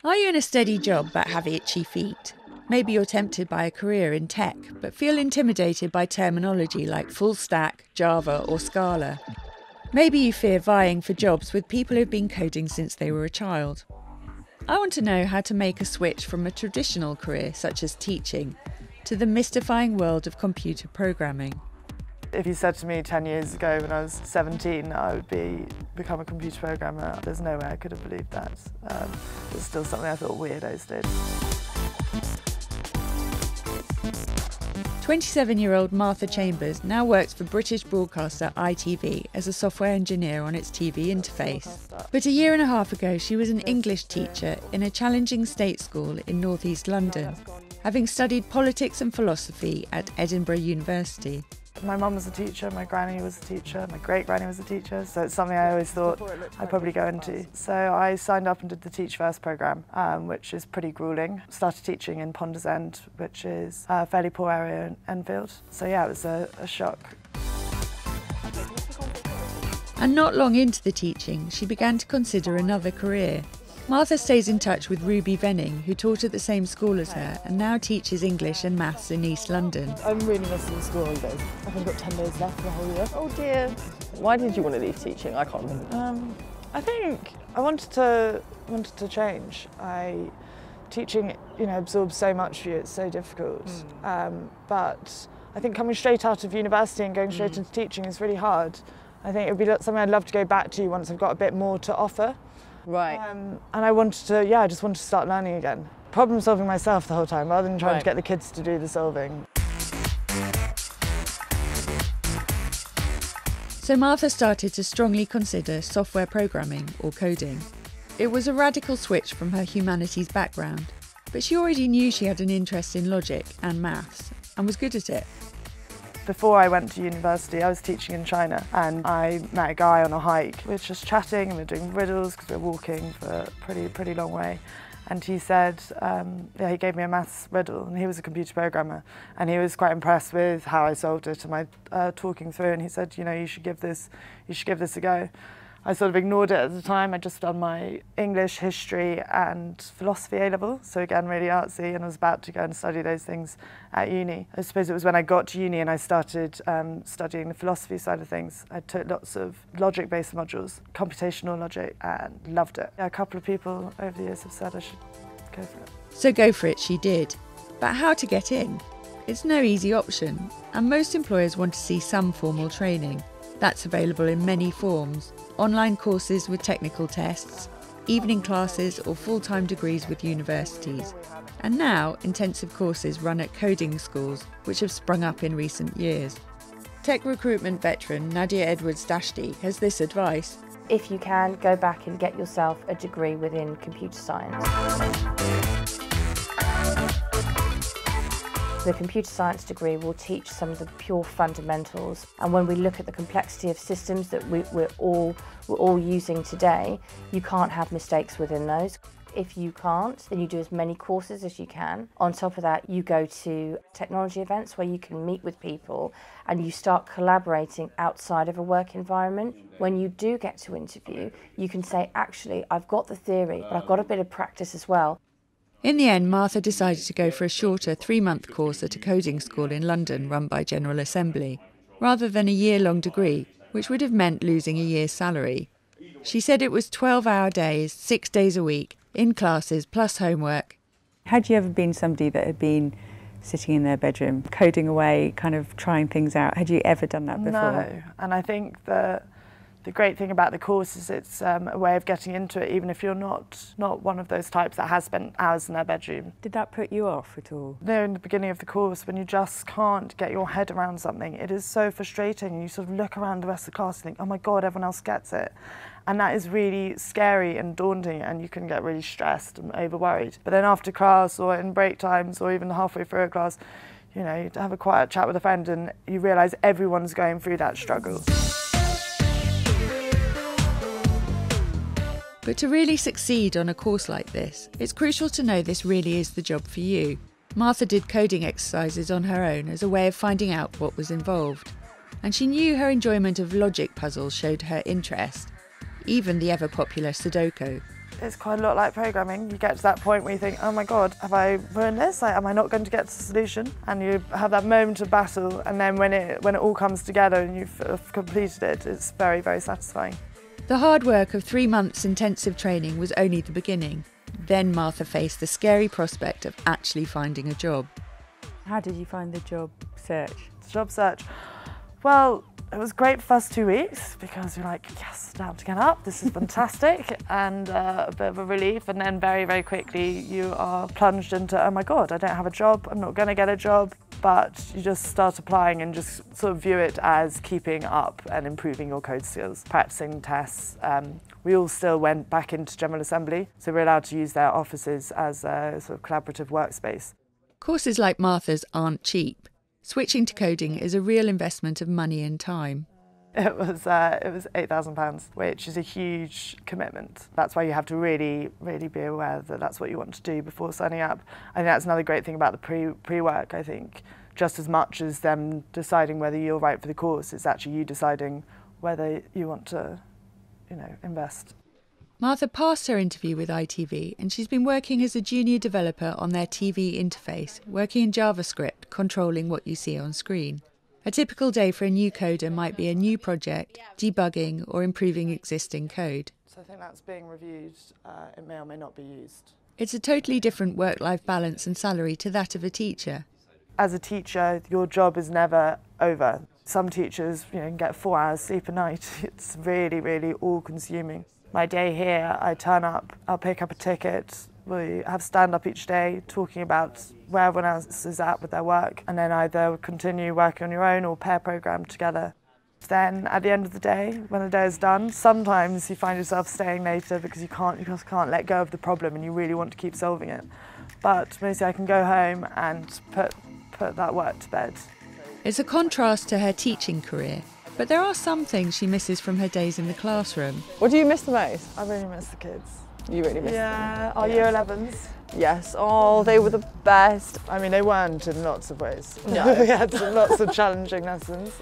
Are you in a steady job but have itchy feet? Maybe you're tempted by a career in tech but feel intimidated by terminology like full stack, Java or Scala. Maybe you fear vying for jobs with people who've been coding since they were a child. I want to know how to make a switch from a traditional career such as teaching to the mystifying world of computer programming. If you said to me 10 years ago when I was 17 I would become a computer programmer, there's no way I could have believed that. It's still something I thought weirdos did. 27-year-old Martha Chambers now works for British broadcaster ITV as a software engineer on its TV interface. But a year and a half ago she was an English teacher in a challenging state school in North East London, having studied politics and philosophy at Edinburgh University. My mum was a teacher, my granny was a teacher, my great-granny was a teacher, so it's something I always thought I'd probably go into. So I signed up and did the Teach First programme, which is pretty gruelling. Started teaching in Ponders End, which is a fairly poor area in Enfield. So yeah, it was a shock. And not long into the teaching, she began to consider another career. Martha stays in touch with Ruby Venning, who taught at the same school as her and now teaches English and maths in East London. I'm really missing the school holidays. I've only got 10 days left for the whole year. Oh dear. Why did you want to leave teaching? I can't remember. I think I wanted to change. Teaching, absorbs so much for you. It's so difficult. But I think coming straight out of university and going straight into teaching is really hard. I think it would be something I'd love to go back to once I've got a bit more to offer. Right. And I just wanted to start learning again. Problem solving myself the whole time rather than trying to get the kids to do the solving. So Martha started to strongly consider software programming or coding. It was a radical switch from her humanities background, but she already knew she had an interest in logic and maths and was good at it. Before I went to university, I was teaching in China and I met a guy on a hike. We were just chatting and we were doing riddles because we were walking for a pretty long way. And he said, he gave me a maths riddle and he was a computer programmer and he was quite impressed with how I solved it and my talking through, and he said, you should give this a go. I sort of ignored it at the time. I'd just done my English, history and philosophy A-level, so again really artsy, and I was about to go and study those things at uni. I suppose it was when I got to uni and I started studying the philosophy side of things. I took lots of logic-based modules, computational logic, and loved it. A couple of people over the years have said I should go for it. So go for it she did. But how to get in? It's no easy option, and most employers want to see some formal training. That's available in many forms: online courses with technical tests, evening classes or full-time degrees with universities, and now intensive courses run at coding schools, which have sprung up in recent years. Tech recruitment veteran Nadia Edwards-Dashti has this advice. If you can, go back and get yourself a degree within computer science. The computer science degree will teach some of the pure fundamentals, and when we look at the complexity of systems that we're all using today, you can't have mistakes within those. If you can't, then you do as many courses as you can. On top of that, you go to technology events where you can meet with people and you start collaborating outside of a work environment. When you do get to interview, you can say, actually, I've got the theory, but I've got a bit of practice as well. In the end, Martha decided to go for a shorter 3-month course at a coding school in London run by General Assembly, rather than a year-long degree, which would have meant losing a year's salary. She said it was 12-hour days, 6 days a week, in classes plus homework. Had you ever been somebody that had been sitting in their bedroom, coding away, kind of trying things out? Had you ever done that before? No, and I think that the great thing about the course is it's a way of getting into it, even if you're not one of those types that has spent hours in their bedroom. Did that put you off at all? No, in the beginning of the course, when you just can't get your head around something, it is so frustrating. You sort of look around the rest of the class and think, oh my God, everyone else gets it. And that is really scary and daunting, and you can get really stressed and over-worried. But then after class or in break times or even halfway through a class, you have a quiet chat with a friend and you realise everyone's going through that struggle. But to really succeed on a course like this, it's crucial to know this really is the job for you. Martha did coding exercises on her own as a way of finding out what was involved. And she knew her enjoyment of logic puzzles showed her interest, even the ever-popular Sudoku. it's quite a lot like programming. You get to that point where you think, oh my God, have I ruined this? Like, am I not going to get to the solution? And you have that moment of battle, and then when it all comes together and you've completed it, it's very, very satisfying. The hard work of 3 months intensive training was only the beginning. Then Martha faced the scary prospect of actually finding a job. How did you find the job search? Job search. Well, it was great for the first 2 weeks because you're like, yes, time to get up, this is fantastic, and a bit of a relief, and then very, very quickly you are plunged into, oh my God, I don't have a job, I'm not going to get a job, but you just start applying and just sort of view it as keeping up and improving your code skills, practicing tests. We all still went back into General Assembly, so we're allowed to use their offices as a sort of collaborative workspace. Courses like Martha's aren't cheap. Switching to coding is a real investment of money and time. It was £8,000, which is a huge commitment. That's why you have to really, really be aware that that's what you want to do before signing up. I think that's another great thing about the pre-work, I think. Just as much as them deciding whether you're right for the course, it's actually you deciding whether you want to, invest. Martha passed her interview with ITV, and she's been working as a junior developer on their TV interface, working in JavaScript, controlling what you see on screen. A typical day for a new coder might be a new project, debugging or improving existing code. So I think that's being reviewed. It may or may not be used. It's a totally different work-life balance and salary to that of a teacher. As a teacher, your job is never over. Some teachers, can get 4 hours sleep a night. It's really, really all-consuming. My day here, I turn up, I'll pick up a ticket, we have stand-up each day talking about where everyone else is at with their work, and then either continue working on your own or pair program together. Then at the end of the day, when the day is done, sometimes you find yourself staying later because you just can't let go of the problem and you really want to keep solving it. But mostly I can go home and put that work to bed. It's a contrast to her teaching career, but there are some things she misses from her days in the classroom. What do you miss the most? I really miss the kids. You really miss them? Yeah, our year 11s. Yes. Oh, they were the best. I mean, they weren't in lots of ways. No. We had lots of challenging lessons.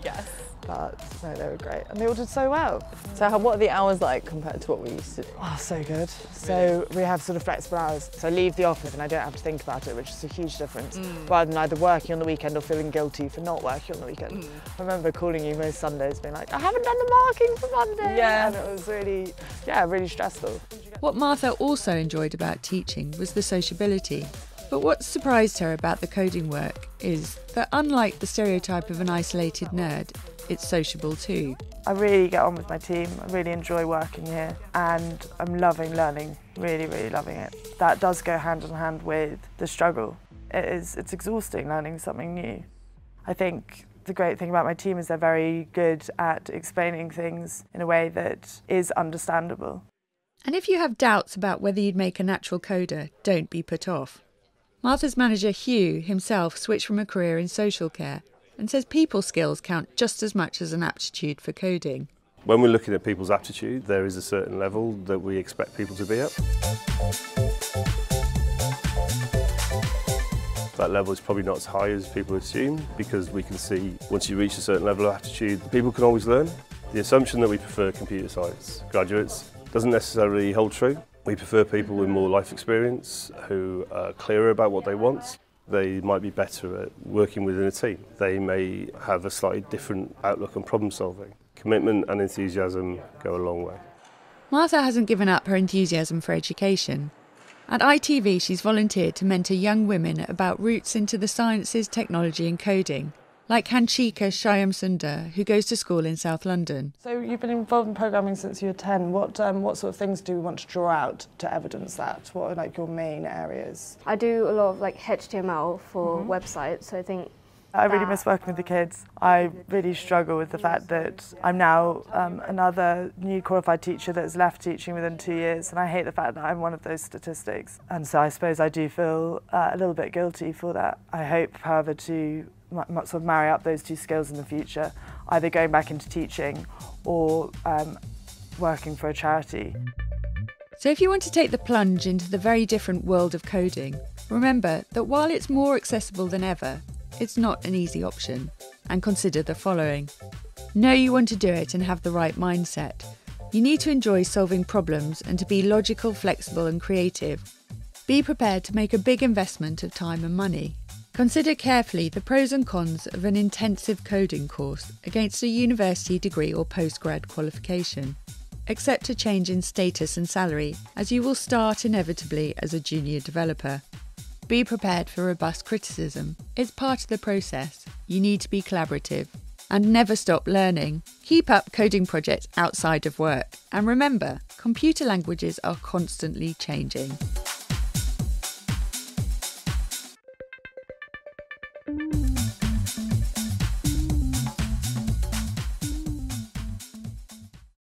Yes. But no, they were great. And they all did so well. So what are the hours like compared to what we used to do? Oh, so good. So we have sort of flexible hours. So I leave the office and I don't have to think about it, which is a huge difference. Rather than either working on the weekend or feeling guilty for not working on the weekend. I remember calling you most Sundays being like, I haven't done the marking for Monday. Yeah. And it was really stressful. What Martha also enjoyed about teaching was the sociability. But what surprised her about the coding work is that unlike the stereotype of an isolated nerd, it's sociable too. I really get on with my team. I really enjoy working here and I'm loving learning, really, really loving it. That does go hand in hand with the struggle. It's exhausting learning something new. I think the great thing about my team is they're very good at explaining things in a way that is understandable. And if you have doubts about whether you'd make a natural coder, don't be put off. Martha's manager Hugh himself switched from a career in social care and says people skills count just as much as an aptitude for coding. When we're looking at people's aptitude, there is a certain level that we expect people to be at. That level is probably not as high as people assume because we can see once you reach a certain level of aptitude, people can always learn. The assumption that we prefer computer science graduates doesn't necessarily hold true. We prefer people with more life experience who are clearer about what they want. They might be better at working within a team. They may have a slightly different outlook on problem solving. Commitment and enthusiasm go a long way. Martha hasn't given up her enthusiasm for education. At ITV, she's volunteered to mentor young women about routes into the sciences, technology and coding, like Hanchika Shyam Sundar, who goes to school in South London. So you've been involved in programming since you were 10. What sort of things do you want to draw out to evidence that? What are your main areas? I do a lot of HTML for websites, so I think I really miss working with the kids. I really struggle with the fact that I'm now another new qualified teacher that has left teaching within 2 years, and I hate the fact that I'm one of those statistics. And so I suppose I do feel a little bit guilty for that. I hope, however, to sort of marry up those two skills in the future, either going back into teaching or working for a charity. So if you want to take the plunge into the very different world of coding, remember that while it's more accessible than ever, it's not an easy option. And consider the following. Know you want to do it and have the right mindset. You need to enjoy solving problems and to be logical, flexible and creative. Be prepared to make a big investment of time and money. Consider carefully the pros and cons of an intensive coding course against a university degree or postgrad qualification. Accept a change in status and salary, as you will start inevitably as a junior developer. Be prepared for robust criticism. It's part of the process. You need to be collaborative. And never stop learning. Keep up coding projects outside of work. And remember, computer languages are constantly changing.